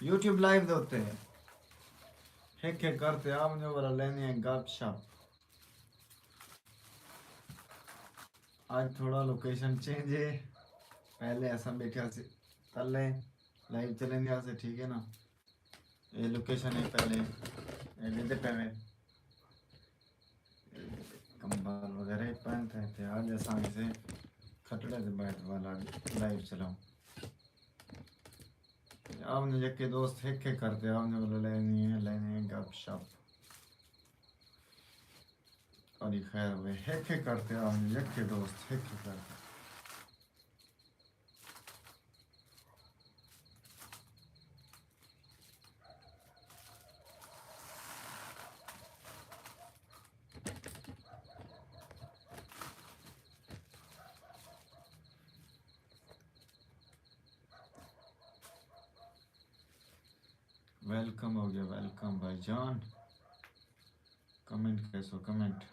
YouTube live دے ہوتے ہیں hack hack کرتے آپ جو بولا لینے ہیں گپ شپ. آج تھوڑا لوکیشن چینج ہے. پہلے ایسا بیٹھا سے کر لیں لائیو چلیں گے سے ٹھیک ہے نا. یہ لوکیشن ہے پہلے دیتے پہلے کمبال وغیرہ ہی پہنتے تھے. آج آسانی سے کھٹڑے سے بیٹھ والا لائیو چلاؤں. آپ نے یکی دوست ہیک ہیک کرتے آپ نے بولا لینے ہیں گپ شپ. اور یہ خیر ہوئے ہیک ہیک کرتے آپ نے یکی دوست ہیک ہیک کرتے. ویلکم ہو گیا ویلکم بھائی جان. Comment کیسو comment.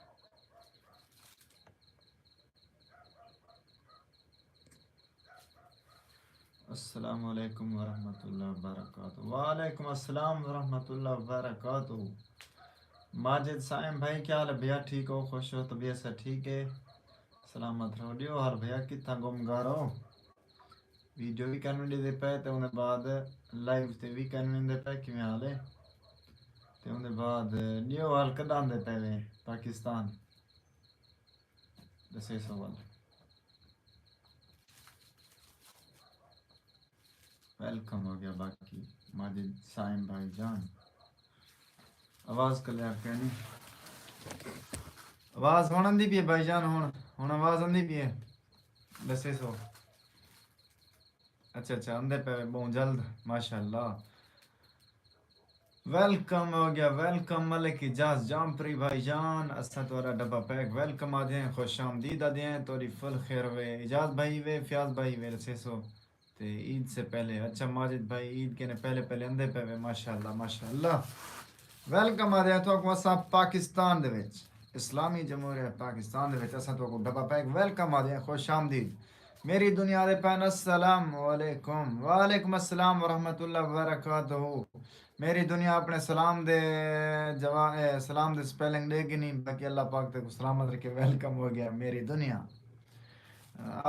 السلام علیکم ورحمۃ اللہ وبرکاتہ. وعلیکم السلام ورحمۃ اللہ وبرکاتہ. ماجد سائم بھائی کیا حال ہے بھیا؟ ٹھیک ہو؟ خوش ہو؟ طبیعت سے ٹھیک ہے؟ سلامت رہو ڈیو ہر بھیا کتنا گم گا رہو. ویڈیو بھی کرنے دے پے تو انہیں بعد لائیو تے بھی کرنے دے پے کیویں حال ہے تے انہیں بعد نیو حال کدان دے پے پاکستان دسے سوال. ویلکم ہو گیا باقی ماجد سائم بھائی جان. آواز کلیئر کرنی آواز ہون آندی پی ہے بھائی جان. ہون آواز آندی پی ہے دسے سو. اچھا اچھا اندے پہ بہت جلد ماشاءاللہ. ویلکم ہو گیا ویلکم ملک اجاز جامپری بھائی جان. اسا تورا ڈبا پیک ویلکم آ دیں خوش آمدید آ دیں توری فل خیر ہوئے. اجاز بھائی وے فیاض بھائی وے رسے سو تے عید سے پہلے. اچھا ماجد بھائی عید کے نے پہلے پہلے اندے پہ وے ماشاءاللہ ماشاءاللہ. ویلکم آ دیں تو کو اسا پاکستان دے وچ اسلامی جمہوریہ پاکستان دے وچ اسا تو کو ڈبا پیک ویلکم آ دیں خوش آمدید. میری دنیا دے پین السلام علیکم. وعلیکم السلام ورحمۃ اللہ وبرکاتہ. میری دنیا اپنے سلام دے سلام دے سپیلنگ دے گی نہیں باقی اللہ پاک تے کو سلامت رکھے. ویلکم ہو گیا میری دنیا.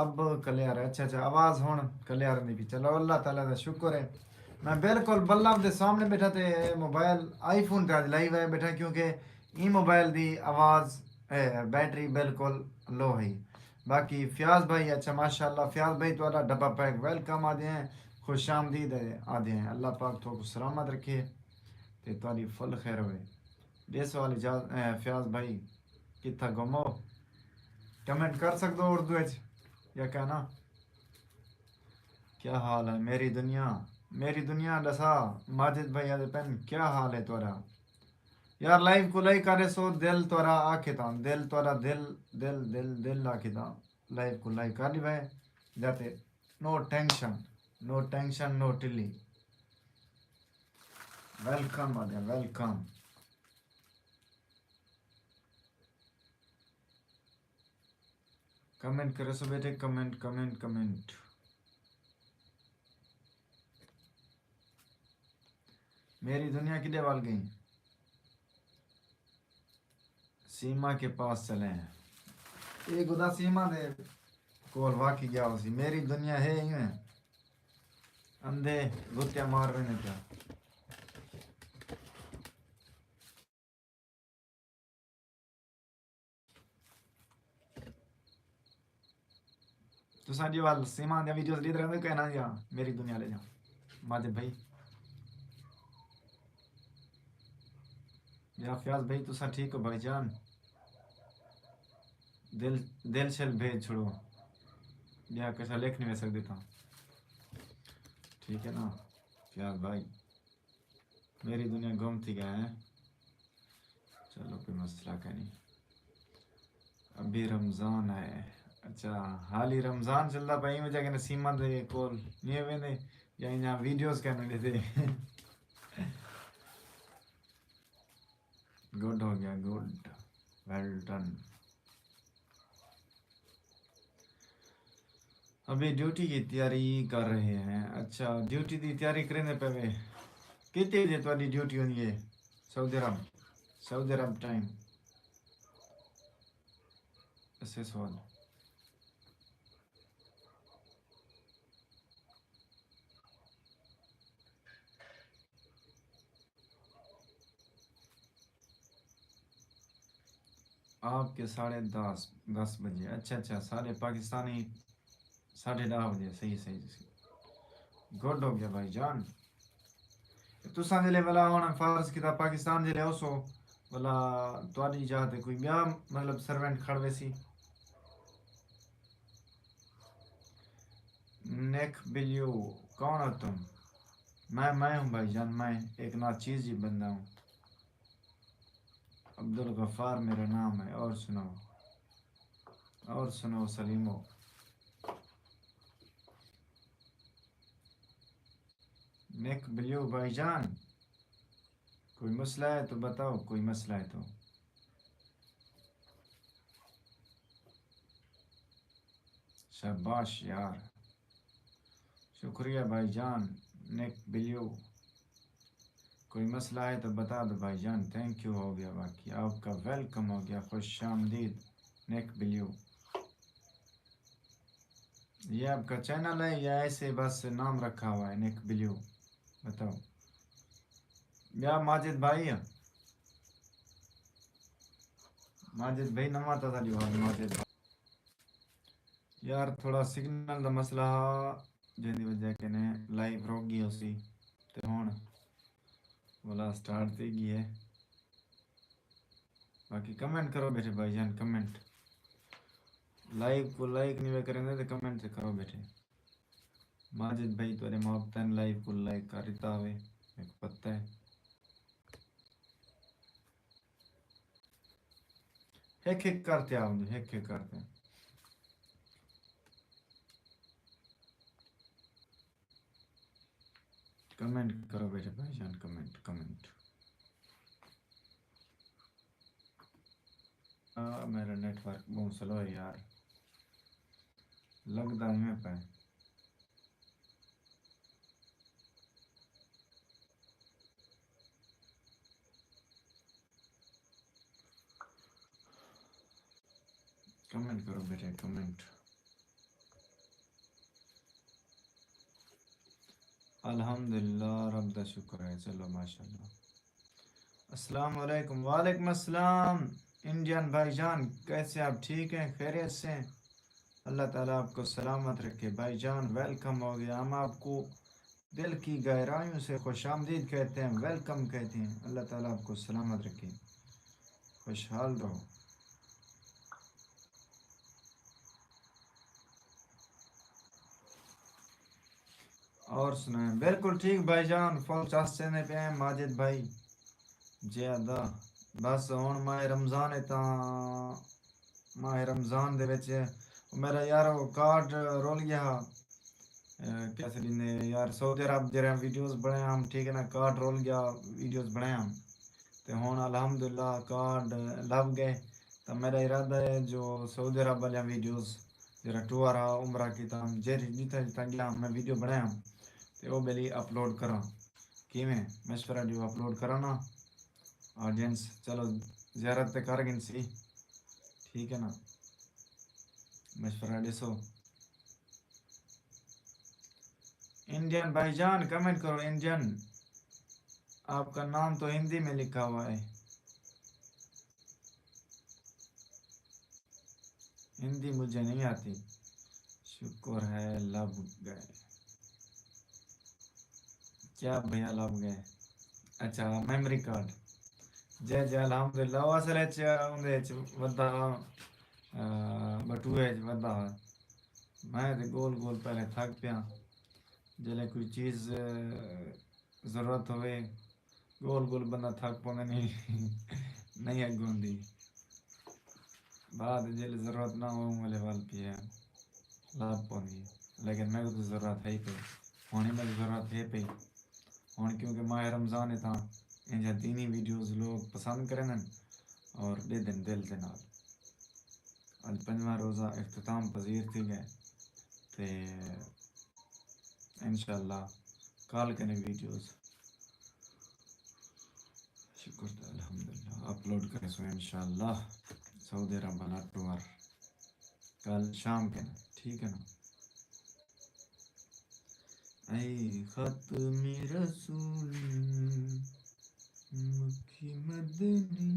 اب کلیئر ہے. اچھا اچھا آواز ہون کلیئر نہیں بھی. چلو اللہ تعالیٰ دا شکر ہے. میں بالکل بلب دے سامنے بیٹھا تے موبائل آئی فون تے لائیو ہے بیٹھا کیونکہ ای موبائل دی آواز بیٹری بالکل لو ہے. باقی فیاض بھائی اچھا ماشاءاللہ فیاض بھائی تو ڈبا پیک ویلکم آ دیں خوش آمدید آدھے ہیں. اللہ پاک تو کو سلامت رکھے تے تاری فل خیر ہوئے. دیس والی فیاض بھائی کتھا گمو کمنٹ کر سکتے ہو اردو وچ یا کہنا کیا حال ہے میری دنیا. میری دنیا دسا ماجد بھائی آدھے پین کیا حال ہے تورا یار. لائیو کو لائک کرے سو دل تورا آکھے تاں دل تورا دل دل دل دل آکھے تاں لائیو کو لائک کر دی بھائی جاتے. نو ٹینشن نو ٹینشن نو ٹلی. ویلکم آ گیا ویلکم. کمنٹ کرے سو بیٹے کمنٹ کمنٹ کمنٹ. میری دنیا کدے وال گئی سیما کے پاس چلے ہیں. یہ گدا سیما دے کول واقعی گیا ہو سی. میری دنیا ہے ہی میں اندھے گتیا مار رہے ہیں کیا. تو ساڈی وال سیما دے ویڈیوز لے رہے کہنا یا میری دنیا لے جا ماجد بھائی یا فیاض بھائی تو سا ٹھیک ہو بھائی جان. دل دل شل بھیج چھوڑو یا کیسا لکھ نہیں سکتے تھا ٹھیک ہے نا. فیاض بھائی میری دنیا گم تھی گئے ہیں. چلو کوئی مسئلہ کا نہیں. ابھی رمضان ہے. اچھا حال ہی رمضان چلتا پہ میں جا کے سیما دے کول نہیں ہوئے دے یا یہاں ویڈیوز کرنے دے. گڈ ہو گیا گڈ ویل ڈن. ابھی ڈیوٹی کی تیاری کر رہے ہیں. اچھا ڈیوٹی کی تیاری کرنے پہ کتنے بجے تاری ڈیوٹی ہونی ہے سعودی عرب ٹائم اسے سوال آپ کے 10:30 بجے اچھا سارے پاکستانی 10:30 بجے صحیح گڈ ہو گیا بھائی جان تساں جلے والا ہونا فرض کیتا پاکستان جلے اوسو والا تواڈی جہاں تے کوئی بیا مطلب سرونٹ کھڑوے سی نیک بلیو کون ہو تم میں ہوں بھائی جان میں ایک ناچیز ہی بندہ ہوں عبدالغفار میرا نام ہے اور سنو سلیمو نیک بلیو بھائی جان کوئی مسئلہ ہے تو بتاؤ کوئی مسئلہ ہے تو شاباش یار شکریہ بھائی جان نیک بلیو کوئی مسئلہ ہے تو بتا دو بھائی جان تھینک یو ہو گیا باقی آپ کا ویلکم ہو گیا خوش آمدید نیک بلیو یہ آپ کا چینل ہے یا ایسے بس نام رکھا ہوا ہے نیک بلیو بتاؤ یا ماجد بھائی نماتا تھا ماجد بھائی یار تھوڑا سگنل دا مسئلہ جن دی وجہ کہ نے لائیو روک گئی اسی تے ہون بولا سٹارٹ تے گئی ہے باقی کمنٹ کرو بیٹھے بھائی جان کمنٹ لائیو کو لائک نہیں کریں گے تو کمنٹ سے کرو بیٹھے ماجد بھائی تورے محبتن لائیو کو لائک کرتا ہوئے ایک پتہ ہے ایک کرتے آؤں ایک کرتے کمنٹ کرو بیٹے بھائی جان کمنٹ میرا نیٹ ورک بہت سلو ہے یار لگتا ہی میں پہ کمنٹ کرو بیٹے کمنٹ الحمدللہ رب دا شکر ہے چلو ماشاءاللہ السلام علیکم وعلیکم السلام انڈین بھائی جان کیسے آپ ٹھیک ہیں خیریت سے ہیں اللہ تعالیٰ آپ کو سلامت رکھے بھائی جان ویلکم ہو گیا ہم آپ کو دل کی گہرائیوں سے خوش آمدید کہتے ہیں ویلکم کہتے ہیں اللہ تعالیٰ آپ کو سلامت رکھے خوشحال رہو اور سنائیں بالکل ٹھیک بھائی جان فل چاستے پہ ہیں ماجد بھائی جی ادا بس ہوں ماہ رمضان ہے ماہ رمضان دے وچ میرا یار وہ کارڈ رول گیا کیسے لینے یار سعودی عرب جرا ویڈیوز بنے ہم ٹھیک ہے نا کارڈ رول گیا ویڈیوز بنے ہم تو ہوں الحمدللہ کارڈ لب گئے تو میرا ارادہ ہے جو سعودی عرب والے ویڈیوز جرا ٹور عمرہ کی تم جتنا گیا میں ویڈیو بنایا تو وہ میری اپلوڈ کرا کی میں مشورہ جو اپلوڈ کرا نا آڈینس چلو زیارت تے کر گن سی ٹھیک ہے نا مشورہ ڈسو انڈین بھائی جان کمنٹ کرو انڈین آپ کا نام تو ہندی میں لکھا ہوا ہے ہندی مجھے نہیں آتی شکر ہے لب گئے کیا بھیا لب گئے اچھا میموری کارڈ جی الحمدللہ وہ اصل ودا بٹوئے ودا میں تے گول پہلے تھک پیا جلے کوئی چیز ضرورت ہوئے گول بندہ تھک پاؤں نہیں اگوں دی بعد جل ضرورت نہ ہو والے وال پی ہے لاب پاؤں لیکن میں تو ضرورت ہے ہی پہ ہونی میں ضرورت ہے پہ ہوں کیونکہ ماہ رمضان ہے تھا انجا دینی ویڈیوز لوگ پسند کریں اور دے دن دل دے نال آج 5واں روزہ اختتام پذیر تھی گئے تے انشاءاللہ کال کریں ویڈیوز اپلوڈ کرے سو انشاءاللہ سعودی عرب والا ٹور کل شام کے نا، ٹھیک ہے نا. اے ختم رسول مکھی مدنی.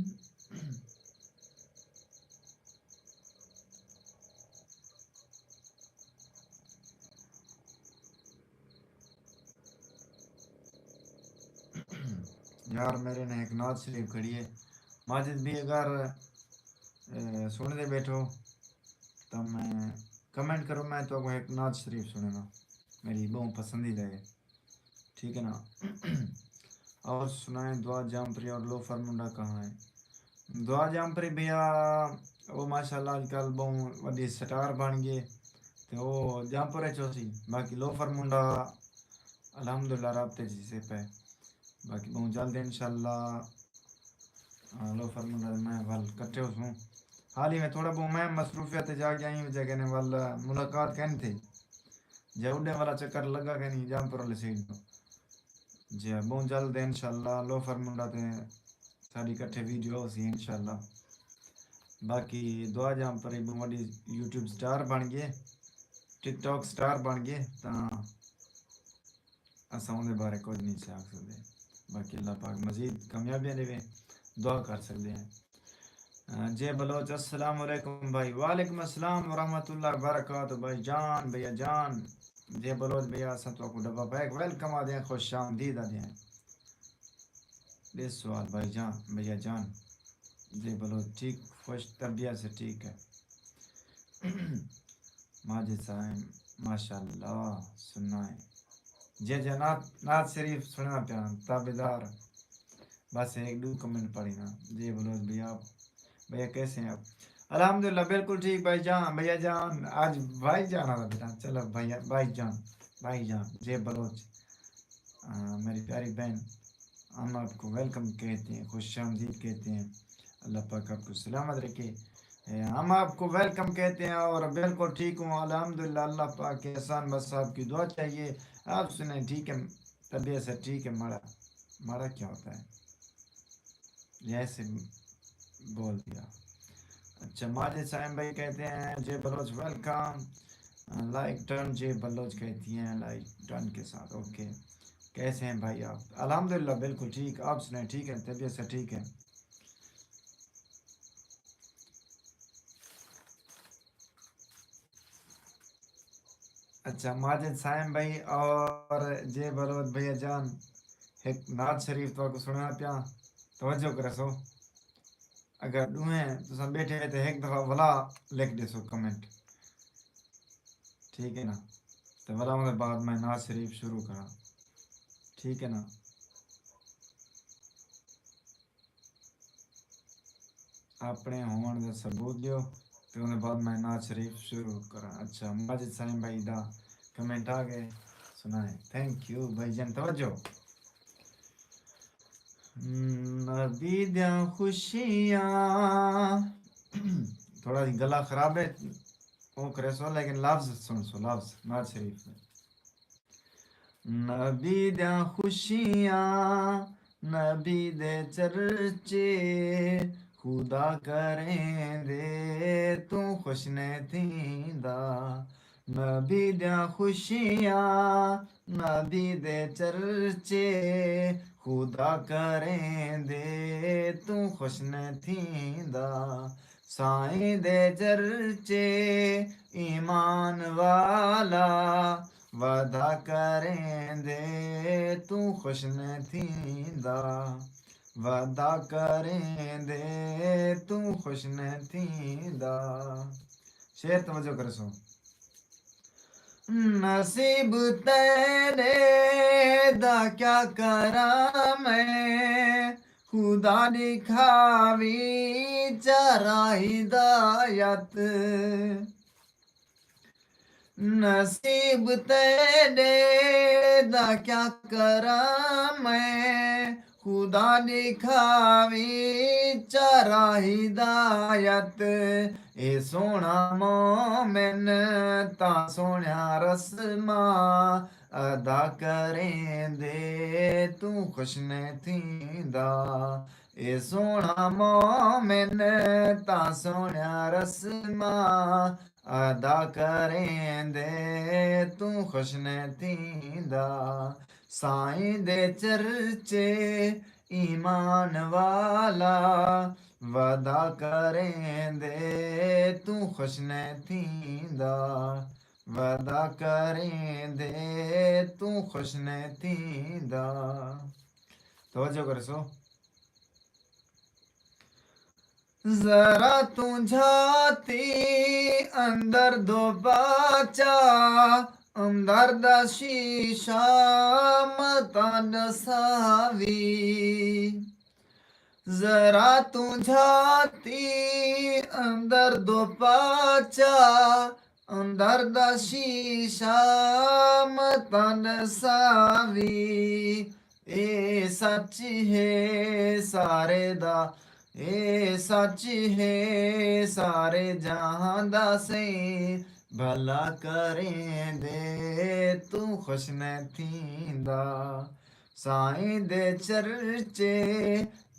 یار میرے نے ایک نعت شریف کھڑی ہے ماجد بھی اگر سن دے بیٹھو تو میں کمنٹ کرو، میں تو ایک نعت شریف سنے نا، میری بہت پسندیدہ ہے، ٹھیک ہے نا. اور سنائیں دعا جامپری اور لوفر منڈا کہاں ہے؟ دعا جامپری بھیا وہ ماشاءاللہ آج کل بہت وڈی سٹار بن گئے تو وہ جامپر چوسی. باقی لوفر منڈا الحمدللہ رابطے جی سے پہ، باقی بہت جلد انشاءاللہ لوفر منڈا میں ول کٹے ہوں. حال ہی میں تھوڑا بہت میں مصروفیت جا کے آئی جگہ نے ول ملاقات کہنی تھی جے اڈے والا چکر لگا کہ نہیں جامپر والے سائڈ تو جی بہت جلد انشاءاللہ لوفر منڈا تے ساری کٹھے ویڈیو سی انشاءاللہ. باقی دعا جامپر بہت وڈی یوٹیوب سٹار بن گئے، ٹک ٹاک سٹار بن گئے تو اساں ان بارے کچھ نہیں سے آکھ سکتے. باقی اللہ پاک مزید کامیابیاں دے دعا کر سکتے ہیں. جے بلوچ السلام علیکم بھائی. وعلیکم السلام ورحمۃ اللہ وبرکاتہ بھائی جان بھیا جان. جے بلوچ بھیا ستوا کو ڈبا بیک ویلکم آ دیں، خوش آمدید آ دیں. بے سوال بھائی جان بھیا جان. جے بلوچ ٹھیک خوش طبیعت سے ٹھیک ہے. ماجد صاحب ماشاءاللہ سننا ہے جے جنات نات شریف سننا پیا تابدار. بس ایک دو کمنٹ پڑھی نا. جے بلوچ بھیا بھیا کیسے ہیں آپ؟ الحمدللہ بالکل ٹھیک بھائی جان بھیا جان. آج بھائی جان آ بیٹا چلو بھائی بھائی جان بھائی جان. جے بلوچ میری پیاری بہن ہم آپ کو ویلکم کہتے ہیں، خوش آمدید کہتے ہیں. اللہ پاک آپ کو سلامت رکھے. ہم آپ کو ویلکم کہتے ہیں اور بالکل ٹھیک ہوں الحمدللہ. اللہ پاک کے احسان بس آپ کی دعا چاہیے. آپ سنیں ٹھیک ہے طبیعت سے ٹھیک ہے. مڑا مڑا کیا ہوتا ہے جیسے بول دیا. اچھا ماجد صاحب بھائی کہتے ہیں جے بلوچ ویلکم لائک ٹرن. جے بلوچ کہتی ہیں لائک ٹرن کے ساتھ. اوکے کیسے ہیں بھائی آپ؟ الحمدللہ بالکل ٹھیک. آپ سنیں ٹھیک ہے طبیعت سے ٹھیک ہے. اچھا ماجد صاحب بھائی اور جے بلوچ بھیا جان ایک نعت شریف تو کو سنا پیا توجہ کرے سو. اگر دوہیں تو سب بیٹھے ہوئے تو ایک دفعہ ولا لکھ دے سو کمنٹ، ٹھیک ہے نا. تو ولا کے بعد میں نعت شریف شروع کرا، ٹھیک ہے نا. اپنے ہون دا ثبوت دیو تو ان بعد میں نعت شریف شروع کرا. اچھا ماجد صاحب بھائی دا کمنٹ آ گئے سنائیں. تھینک یو بھائی جان. توجہ نبی دیاں خوشیاں تھوڑا گلا خراب ہے وہ کرے سو لیکن لفظ سن سو لفظ نعت شریف میں. نبی دیاں خوشیاں نبی دے چرچے خدا کریں دے تو خوش نے تھیندا. نبی دیاں خوشیاں نبی دے چرچے خدا کریں دے تو خوش نے تھیندا. سائیں دے چرچے ایمان والا وعدہ کریں دے تو خوش نے تھیندا. وعدہ کریں دے تو خوش نے تھیندا. شیر توجہ کرے سو. نصیب تیرے دا کیا کراں میں خدا دکھاوی چرا ہدایت. نصیب تیرے دا کیا کراں میں خدا دکھاوی چرا ہدایت. اے سونا مومن تا سونیا رسماں ادا کریں دے تو خوش نے تھیندا. اے سونا مومن تا سونیا رسما ادا کریں دے تو خوش نے تیندا سائیں دے چرچے ایمان والا وعدہ کریں دے تو خوش نے تیندا وعدہ کریں دے تو خوش نے تیندا توجہ کر سو ذرا تجھاتی اندر دو باچا اندر دا شیشہ متان ساوی ذرا تجھاتی اندر دو پاچا اندر دا شیشہ متان ساوی اے سچ ہے سارے دا اے سچ ہے سارے جہاں دا سیں بھلا کریں دے تو خوش نہ تھیندا سائیں دے چرچے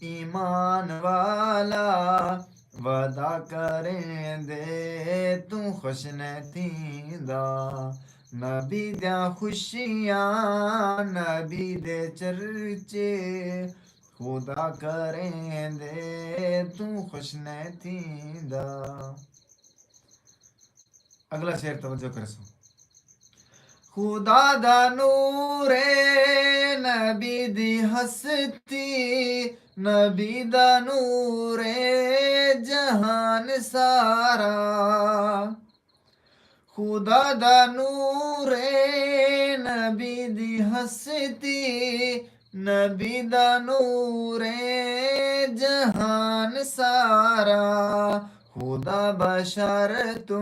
ایمان والا وعدہ کریں دے تو خوش نہ تھیندا نبی دیاں خوشیاں نبی دے چرچے خدا کریں دے تو خوش نہ تھیندا اگلا شعر توجہ کر سو خدا دا نور نبی دی ہستی نبی دا نور جہان سارا خدا دا نور نبی دی ہستی نبی دا نور جہان سارا خدا بشر تو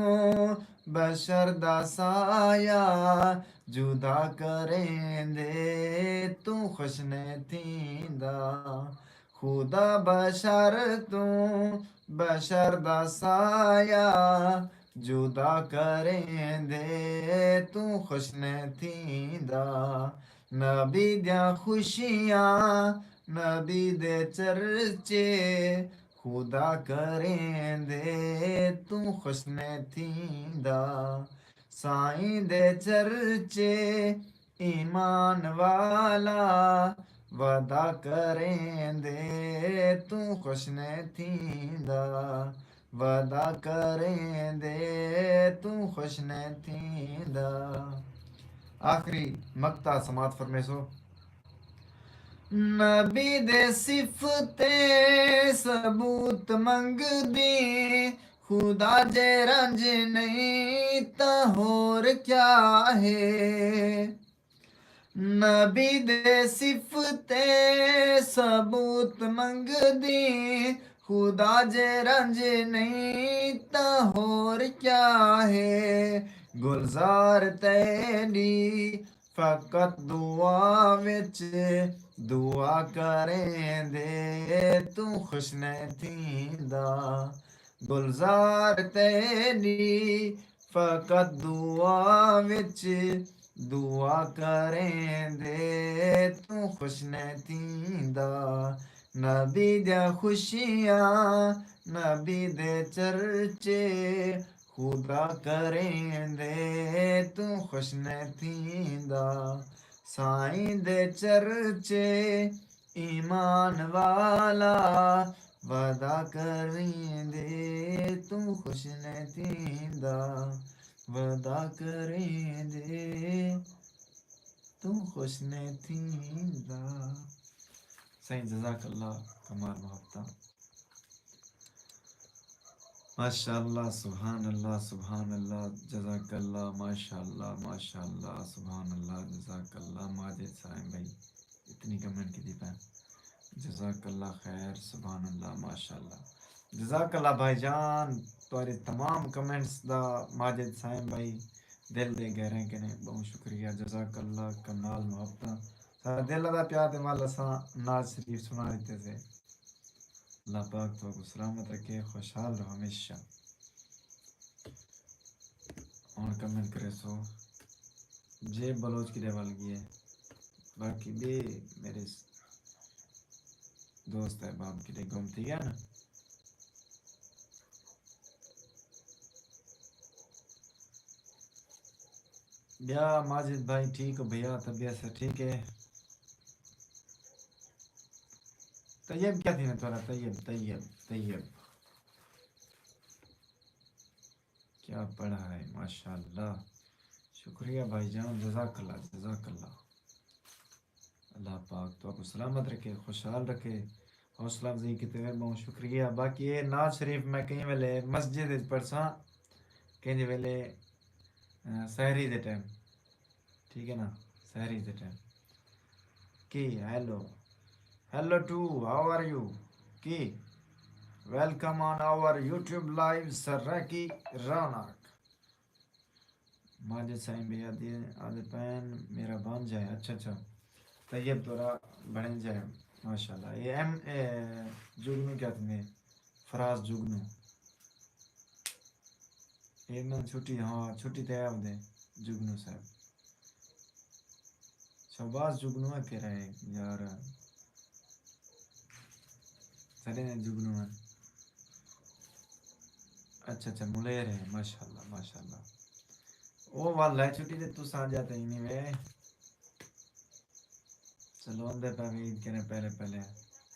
بشر دا سایہ جدا کریں دے تو خوش نہ تھیندا خدا بشر تو بشر دا سایہ جدا کریں دے تو خوش نہ تھیندا نبی دیاں خوشیاں نبی دے چرچے خدا کریں دے تو خوش نہ تھیندا سائیں دے چرچے ایمان والا وعدہ کریں دے تو خوش نہ تھیندا وعدہ کریں دے تو خوش نہ تھیندا آخری مقطع سماعت فرمے سو نبی دے صفتیں ثبوت منگ دی خدا جے رنج نہیں تا ہور کیا ہے نبی دے صفتیں ثبوت منگ دی خدا جے رنج نہیں تا ہور کیا ہے گلزار تیری فقط دعا وچ دعا کریں دے تو خوش نہ تھیندا گلزار تیری فقط دعا وچ دعا کریں دے تو خوش نہ تھیندا نبی دیاں خوشیاں نبی دے چرچے خدا کریں دے تو خوش نہ تھیندا سائیں دے چرچے ایمان والا وعدہ کریں دے تو خوش نہ تھیندا وعدہ کریں دے تو خوش نہ تھیندا سائیں جزاک اللہ کمال محبتہ ماشاء اللہ سبحان اللہ جزاک اللہ ماشاء اللہ سبحان اللہ جزاک اللہ ماجد سائم بھائی اتنی کمنٹ کی دی پہ جزاک اللہ خیر سبحان اللہ ماشاء اللہ جزاک اللہ بھائی جان تمہارے تمام کمنٹس دا ماجد سائم بھائی دل دے گئے رہیں کہ نہیں بہت شکریہ جزاک اللہ کمال محبتہ سارا دل دا پیار دے مالا سا ناز شریف سنا دیتے تھے اللہ پاک تو کو سلامت رکھے خوشحال رہو ہمیشہ اور کمنٹ کرے سو جے بلوچ کی دیوال گئی ہے باقی بھی میرے دوست احباب کے لیے گھومتی ہے نا. بیا ماجد بھائی ٹھیک ہو بھیا؟ طبیعت سے ٹھیک ہے؟ طیب کیا تھی نا تھوڑا؟ طیب طیب طیب کیا پڑھا ہے؟ ماشاء اللہ. شکریہ بھائی جان، جزاک اللہ جزاک اللہ. اللہ پاک تو آپ کو سلامت رکھے، خوشحال رکھے، حوصلہ افزائی کی طرح بہت شکریہ. باقی یہ ناز شریف میں کہیں ویلے مسجد پڑھساں، کہیں ویلے سحری دے ٹائم. ٹھیک ہے نا، سحری دے ٹائم. کی hello hello to how are you کی welcome on our YouTube live سرکی رونق. ماجد سائیں بھی آدھے پین میرا بان جائے. اچھا اچھا طیب تورا بڑھن جائے ماشاء اللہ. یہ ایم جگنو کیا تمہیں فراز جگنو یہ میں چھٹی، ہاں چھٹی تے آپ دے جگنو صاحب. شہباز جگنو ہے کہہ رہے ہیں یار، سرے جگنو ہے. اچھا اچھا ملیر ہے، ماشاء اللہ ماشاء اللہ. وہ والا ہے چھٹی تے تو سا جاتے ہی نہیں وے. چلو اندر پہ عید کریں پہلے پہلے.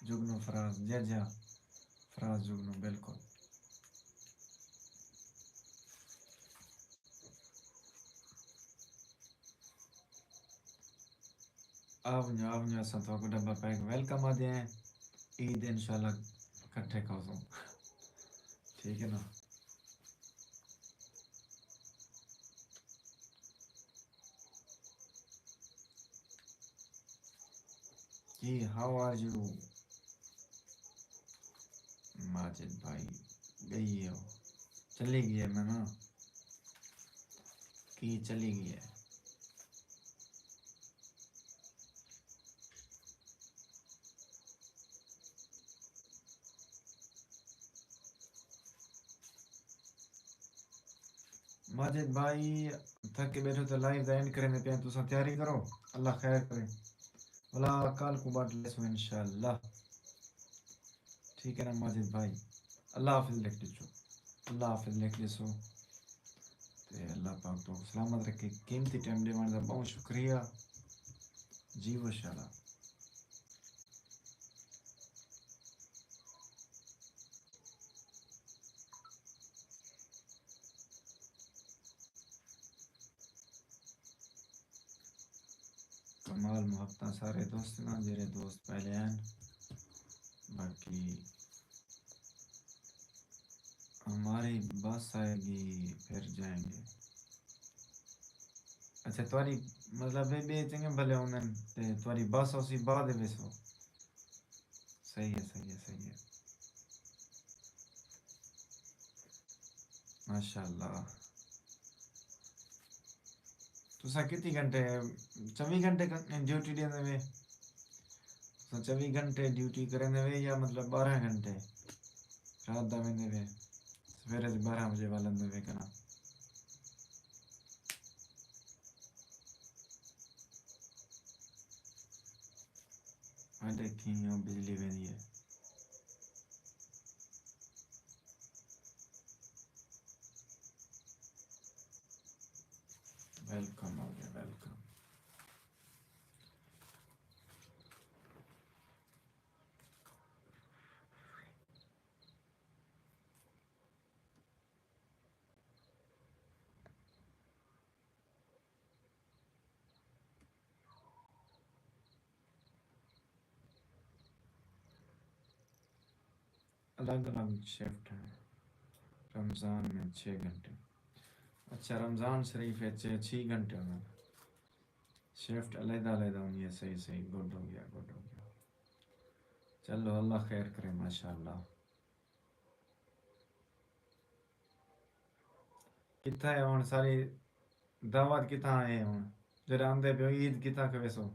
جگنو فراز جا جا فراز جگنو بالکل. آپ جو ایسا تو کو ڈبہ پیک ویلکم آ دیں. عید انشاءاللہ کٹھے کھاؤ سو. ٹھیک ہے نا. جی ہاؤ آر یو ماجد بھائی؟ گئی ہو؟ چلی گئی ہے میں نا کی چلی گئی ہے. ماجد بھائی تھک کے بیٹھو تو لائیو دا اینڈ کرنے پہ تو تیاری کرو. اللہ خیر کرے. بلا کال کو بات لے سو انشاءاللہ. ٹھیک ہے نا ماجد بھائی؟ اللہ حافظ لکھ لیچو. اللہ حافظ لکھ لی سو. تے اللہ پاک تو سلامت رکھے. قیمتی ٹائم دے دا بہت شکریہ. جی وہ شالا. کمال محبتہ سارے دوست نا جڑے دوست پہلے ہیں. باقی ہماری بس آئے گی پھر جائیں گے. اچھا تھوڑی مطلب بے چنگے بھلے ہونے تے تھوڑی بس اسی بعد ویسو. صحیح ہے صحیح ہے صحیح ہے ماشاء اللہ. تو سا کتنی گھنٹے 24 گھنٹے ڈیوٹی دے دے؟ 24 گھنٹے ڈیوٹی کریں دے یا مطلب 12 گھنٹے رات دا ویندے وے سویرے 12 بجے والا دے کنا. میں دیکھی ہوں بجلی ویندی ہے. ویلکم ہو گیا ویلکم. الگ الگ شفٹ ہے رمضان میں 6 گھنٹے. اچھا رمضان شریف ہے 6 گھنٹے میں شفٹ علیحدہ علیحدہ ہونی ہے. صحیح صحیح گڈ ہو گیا گڈ ہو گیا. چلو اللہ خیر کرے ماشاء اللہ. کتنا ہے ہوں ساری دعوت کتنا ہے ہوں جرا آندے پہ عید کتنا کھوے سو.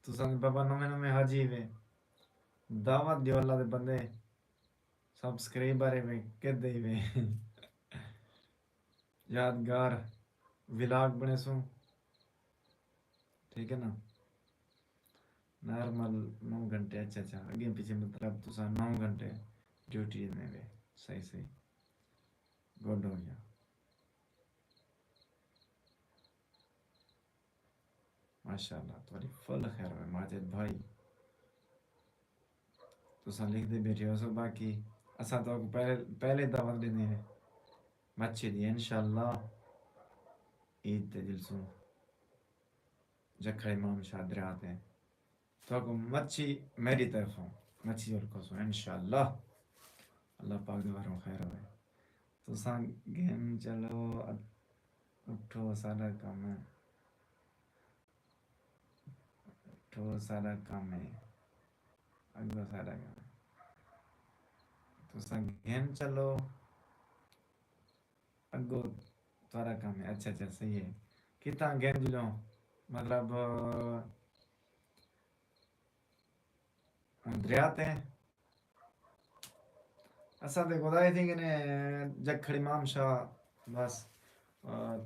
تو سن بابا نویں نویں حاجی وے دعوت دیو اللہ دے بندے سبسکرائبر میں کدے وے یادگار ولاگ بنے سو. ٹھیک ہے نا. نارمل 9 گھنٹے اچھا اگے پیچھے مطلب تسا 9 گھنٹے ڈیوٹی میں وے صحیح صحیح گڈ ہو گیا ماشاءاللہ تھوڑی فل خیر ہے ماجد بھائی تسا لکھ دے بیٹھے ہو سو باقی اسا تو پہلے دعوت دینے ہیں مچھی دی انشاءاللہ عید تے جلسوں جکھا امام شاہ درات ہیں تو کو مچھی میری طرف ہوں مچھی اور کو سو انشاءاللہ اللہ پاک دواروں خیر ہوئے تو سان گیم چلو اٹھو سارا کام ہے اٹھو سارا کام ہے اگو سارا کام ہے تو سان گیم چلو اگو سارا کام ہے اچھا صحیح ہے کتنا گیم جلو مطلب دریات ہیں اساں تے خدائی تھی کہ نے جکھڑ امام شاہ بس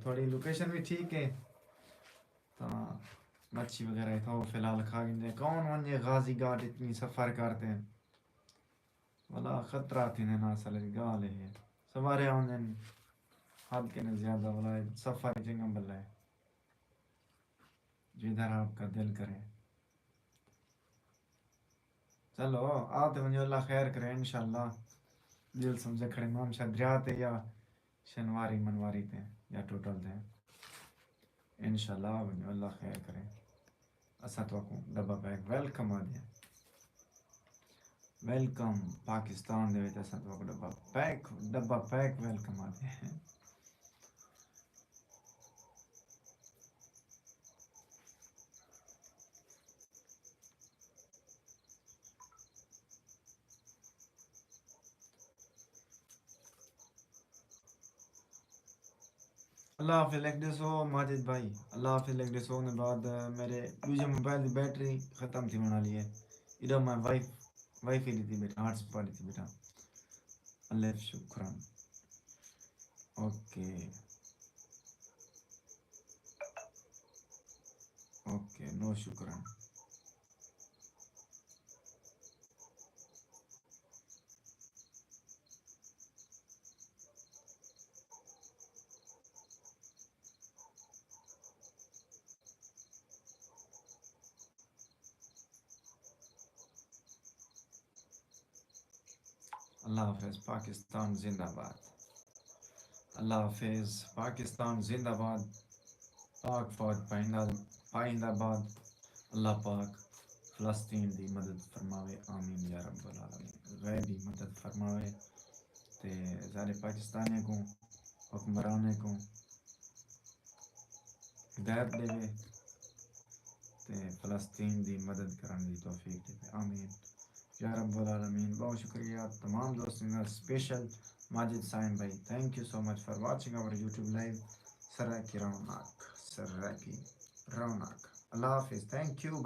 تھوڑی لوکیشن بھی ٹھیک ہے تو مچھی وغیرہ تو فی الحال کھا گئے کون ونجے غازی گاٹ اتنی سفر کرتے ہیں والا خطرہ تھی نا اصل گال ہے سوارے آن حد کے نے زیادہ والا سفر جنگم بلا ہے جدھر آپ کا دل کرے چلو آتے ونجو اللہ خیر کرے انشاءاللہ دل سمجھے کھڑے امام شاہ دریاتے یا شنواری منواری تے یا ٹوٹل تے انشاءاللہ ونجو اللہ خیر کرے اسا تو کو ڈبا پیک ویلکم آ دیا ویلکم پاکستان دے وچ اسا تو ڈبا پیک ویلکم آ دیا اللہ حافظ لکھ دے سو ماجد بھائی اللہ حافظ لکھ دے سو نے بعد میرے دوسرے موبائل دی بیٹری ختم تھی ہونے والی ہے ادھر میں وائی فائی لیتی بیٹھا ہاٹ سپاٹ لیتی بیٹھا اللہ شکران اوکے اوکے نو شکران اللہ حافظ پاکستان زندہ باد اللہ حافظ پاکستان زندہ باد پاک فوج پائندہ باد اللہ پاک فلسطین دی مدد فرماوے آمین یا رب العالمین غیبی مدد فرماوے تے سارے پاکستانی کو حکمرانے کو ہدایت دے تے فلسطین دی مدد کرنے دی توفیق دے آمین یا رب العالمین بہت شکریہ تمام دوستوں کا اسپیشل ماجد سائن بھائی thank you so much for watching our YouTube live سرائے کی رونق اللہ حافظ تھینک یو